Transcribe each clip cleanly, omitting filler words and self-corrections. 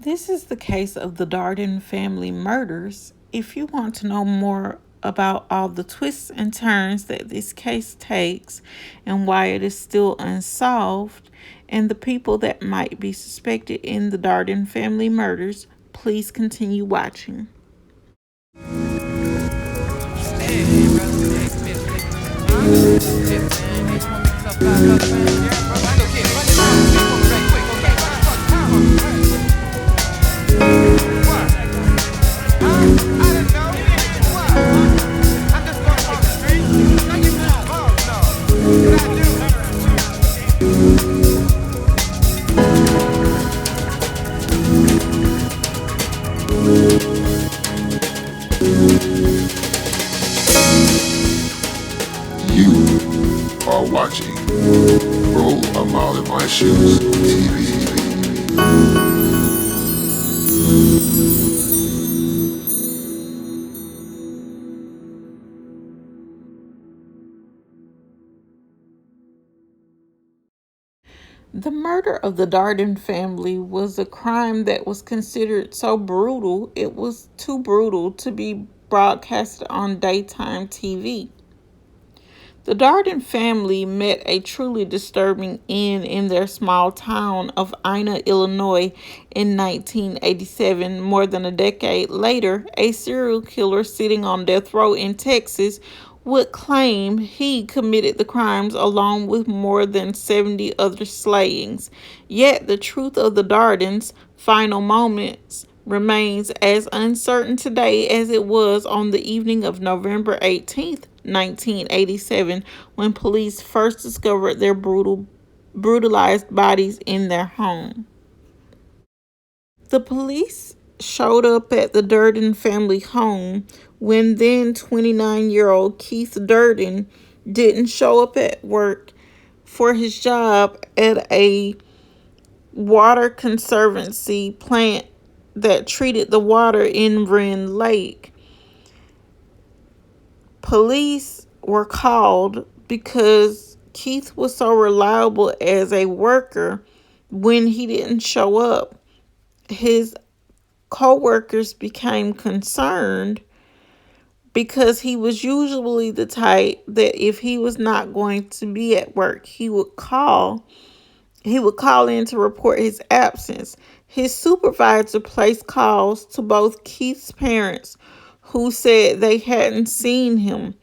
This is the case of the Dardeen family murders. If you want to know more about all the twists and turns that this case takes and why it is still unsolved, and the people that might be suspected in the Dardeen family murders, please continue watching. You are watching Roll a Mile in My Shoes TV. The murder of the Dardeen family was a crime that was considered so brutal, it was too brutal to be broadcasted on daytime TV. The Dardeen family met a truly disturbing end in their small town of Ina, Illinois in 1987. More than a decade later, a serial killer sitting on death row in Texas would claim he committed the crimes along with more than 70 other slayings. Yet the truth of the Darden's final moments remains as uncertain today as it was on the evening of November 18th, 1987, when police first discovered their brutalized bodies in their home. The police showed up at the Dardeen family home when then 29-year-old Keith Dardeen didn't show up at work for his job at a water conservancy plant that treated the water in Wren Lake. Police were called because Keith was so reliable as a worker. When he didn't show up, his co-workers became concerned because he was usually the type that if he was not going to be at work, he would call in to report his absence. His supervisor placed calls to both Keith's parents, who said they hadn't seen him.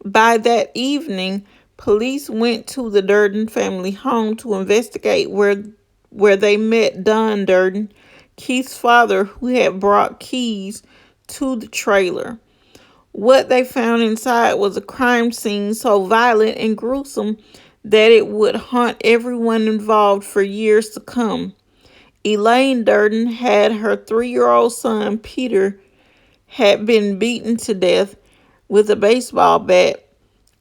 By that evening, police went to the Dardeen family home to investigate where they met Don Dardeen, Keith's father, who had brought keys to the trailer. What they found inside was a crime scene so violent and gruesome that it would haunt everyone involved for years to come. Elaine Dardeen had her 3-year-old son, Peter, had been beaten to death with a baseball bat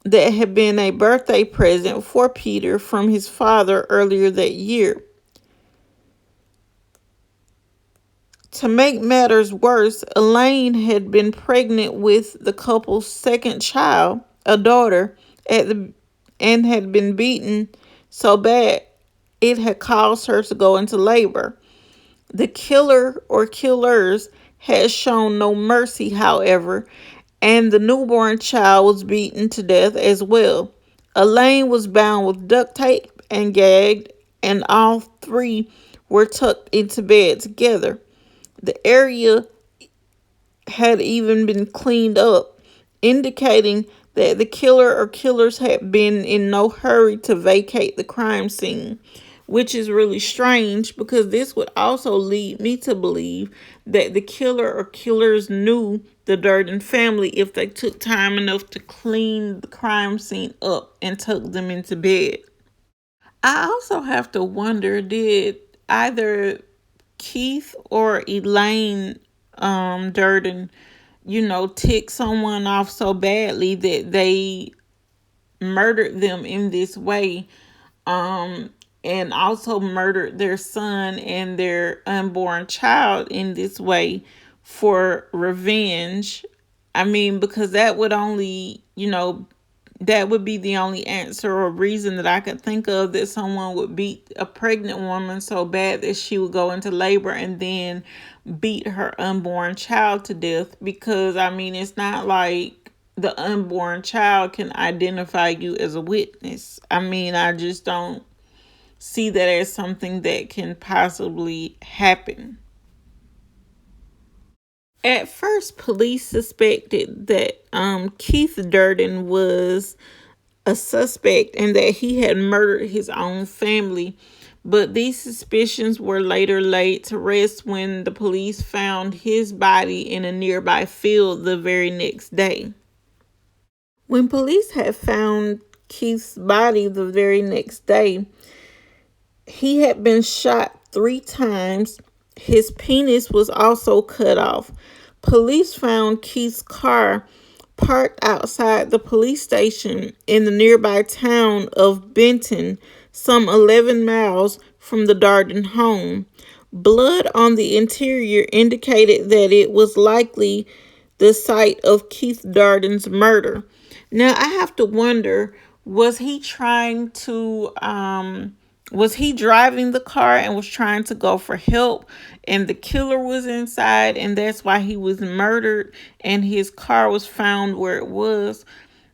that had been a birthday present for Peter from his father earlier that year. To make matters worse, Elaine had been pregnant with the couple's second child, a daughter, and had been beaten so bad it had caused her to go into labor. The killer or killers had shown no mercy, however, and the newborn child was beaten to death as well. Elaine was bound with duct tape and gagged, and all three were tucked into bed together. The area had even been cleaned up, indicating that the killer or killers had been in no hurry to vacate the crime scene, which is really strange because this would also lead me to believe that the killer or killers knew the Durden family if they took time enough to clean the crime scene up and tuck them into bed. I also have to wonder, did either Keith or Elaine Durden, tick someone off so badly that they murdered them in this way, um, and also murdered their son and their unborn child in this way for revenge. I mean, because that would only, That would be the only answer or reason that I could think of that someone would beat a pregnant woman so bad that she would go into labor and then beat her unborn child to death. Because, I mean, it's not like the unborn child can identify you as a witness. I mean, I just don't see that as something that can possibly happen. At first, police suspected that Keith Durden was a suspect and that he had murdered his own family. But these suspicions were later laid to rest when the police found his body in a nearby field the very next day. When police had found Keith's body the very next day, he had been shot 3 times. His penis was also cut off. Police found Keith's car parked outside the police station in the nearby town of Benton, some 11 miles from the Dardeen home. Blood on the interior indicated that it was likely the site of Keith Darden's murder. Now I have to wonder, was he trying to was he driving the car and was trying to go for help and the killer was inside and that's why he was murdered and his car was found where it was?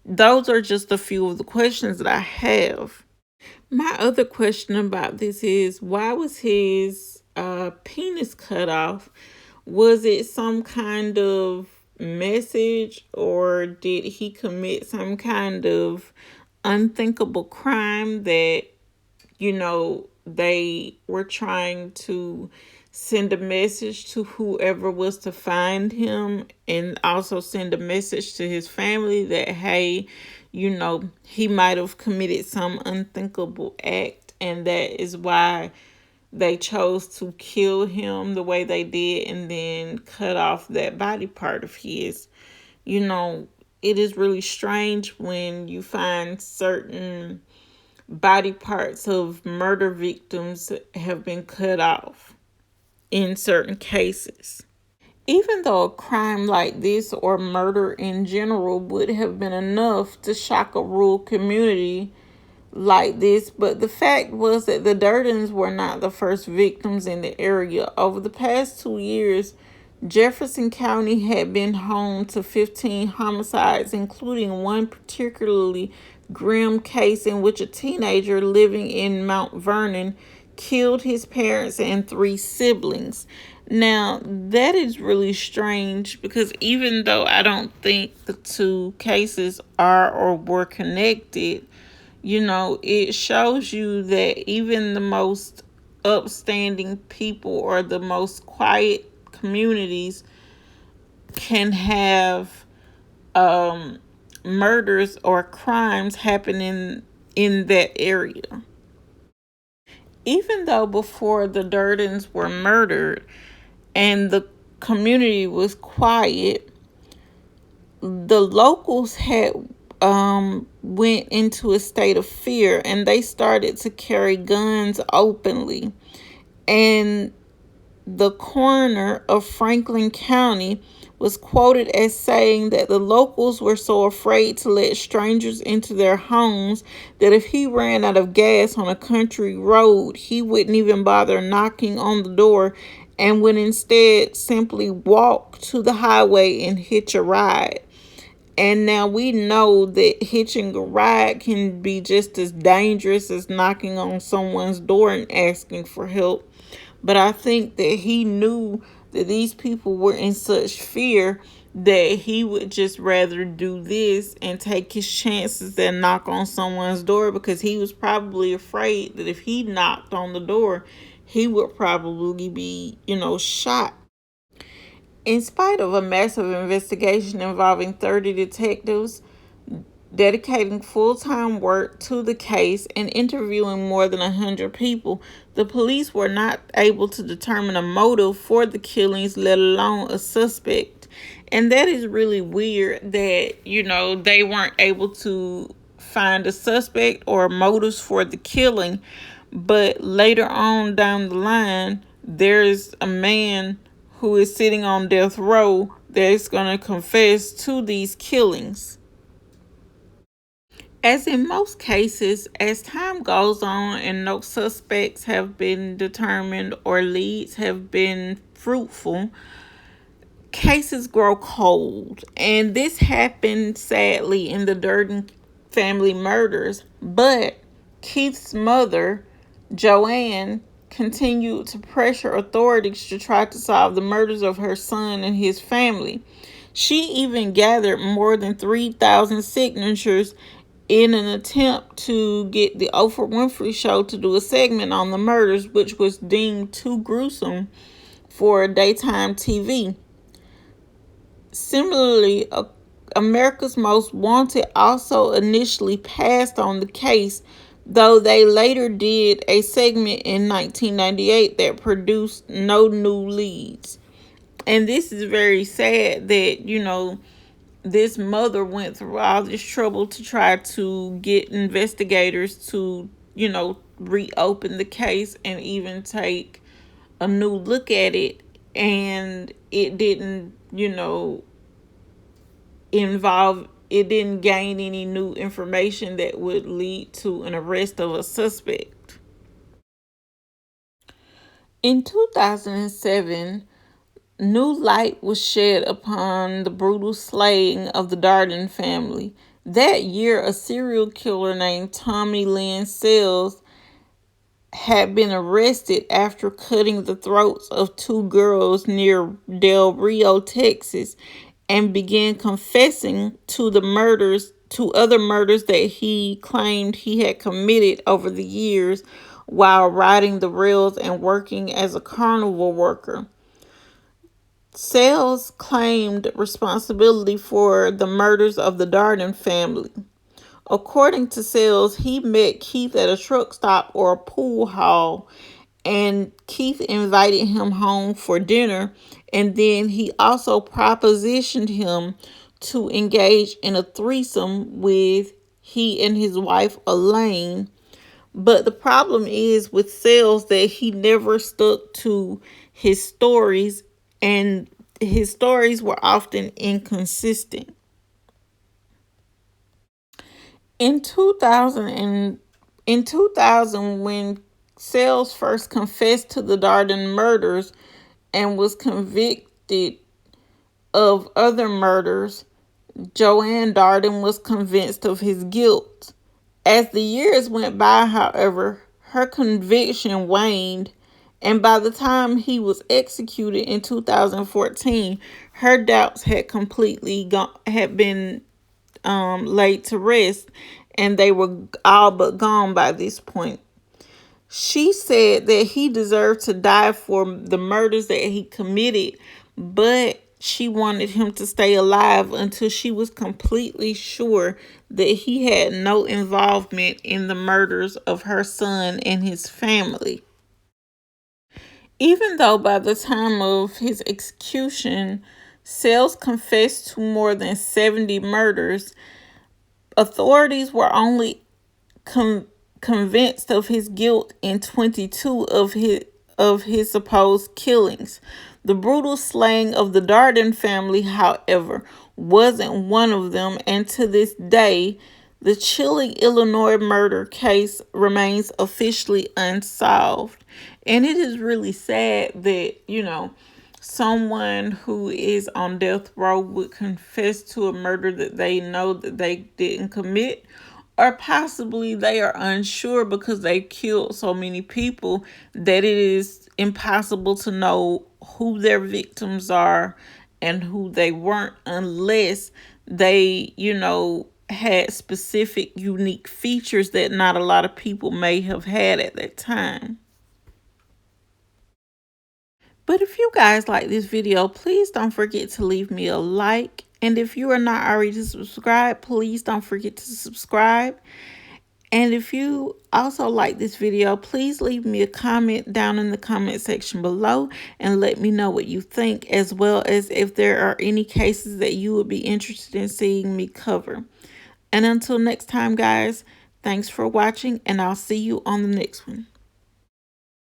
Those are just a few of the questions that I have. My other question about this is, why was his penis cut off? Was it some kind of message, or did he commit some kind of unthinkable crime that, they were trying to send a message to whoever was to find him, and also send a message to his family that, hey, he might have committed some unthinkable act, and that is why they chose to kill him the way they did and then cut off that body part of his. It is really strange when you find certain body parts of murder victims have been cut off in certain cases. Even though a crime like this or murder in general would have been enough to shock a rural community like this, but the fact was that the Durdens were not the first victims in the area. Over the past 2 years, Jefferson County had been home to 15 homicides, including one particularly grim case in which a teenager living in Mount Vernon killed his parents and 3 siblings. Now, that is really strange because even though I don't think the two cases are or were connected, it shows you that even the most upstanding people or the most quiet communities can have murders or crimes happening in that area. Even though before the Durdens were murdered and the community was quiet, the locals had went into a state of fear and they started to carry guns openly. And the coroner of Franklin County was quoted as saying that the locals were so afraid to let strangers into their homes that if he ran out of gas on a country road, he wouldn't even bother knocking on the door and would instead simply walk to the highway and hitch a ride. And now we know that hitching a ride can be just as dangerous as knocking on someone's door and asking for help. But I think that he knew that these people were in such fear that he would just rather do this and take his chances than knock on someone's door, because he was probably afraid that if he knocked on the door, he would probably be, shot. In spite of a massive investigation involving 30 detectives dedicating full-time work to the case and interviewing more than 100 people, the police were not able to determine a motive for the killings, let alone a suspect. And that is really weird that, they weren't able to find a suspect or motives for the killing. But later on down the line, there's a man who is sitting on death row that's going to confess to these killings. As in most cases, as time goes on and no suspects have been determined or leads have been fruitful, cases grow cold. And this happened sadly in the Durden family murders. But Keith's mother, Joanne, continued to pressure authorities to try to solve the murders of her son and his family. She even gathered more than 3,000 signatures in an attempt to get the Oprah Winfrey Show to do a segment on the murders, which was deemed too gruesome for daytime TV. Similarly, America's Most Wanted also initially passed on the case, though they later did a segment in 1998 that produced no new leads. And this is very sad that, this mother went through all this trouble to try to get investigators to, reopen the case and even take a new look at it. And it didn't, it didn't gain any new information that would lead to an arrest of a suspect. In 2007, new light was shed upon the brutal slaying of the Dardeen family. That year, a serial killer named Tommy Lynn Sells had been arrested after cutting the throats of two girls near Del Rio, Texas, and began confessing to other murders that he claimed he had committed over the years while riding the rails and working as a carnival worker. Sells claimed responsibility for the murders of the Dardeen family. According to Sells, he met Keith at a truck stop or a pool hall, and Keith invited him home for dinner, and then he also propositioned him to engage in a threesome with he and his wife Elaine. But the problem is with Sells that he never stuck to his stories, and his stories were often inconsistent. In 2000 in 2000, when Sells first confessed to the Dardeen murders and was convicted of other murders, Joanne Dardeen was convinced of his guilt. As the years went by, however, her conviction waned, and by the time he was executed in 2014, her doubts had been laid to rest, and they were all but gone by this point. She said that he deserved to die for the murders that he committed, but she wanted him to stay alive until she was completely sure that he had no involvement in the murders of her son and his family. Even though by the time of his execution, Sells confessed to more than 70 murders, authorities were only convinced of his guilt in 22 of his supposed killings. The brutal slaying of the Dardeen family, however, wasn't one of them, and to this day, the chilling Illinois murder case remains officially unsolved. And it is really sad that, someone who is on death row would confess to a murder that they know that they didn't commit, or possibly they are unsure because they killed so many people that it is impossible to know who their victims are and who they weren't, unless they, had specific unique features that not a lot of people may have had at that time. But if you guys like this video, please don't forget to leave me a like. And if you are not already subscribed, please don't forget to subscribe. And if you also like this video, please leave me a comment down in the comment section below and let me know what you think, as well as if there are any cases that you would be interested in seeing me cover. And until next time, guys, thanks for watching, and I'll see you on the next one.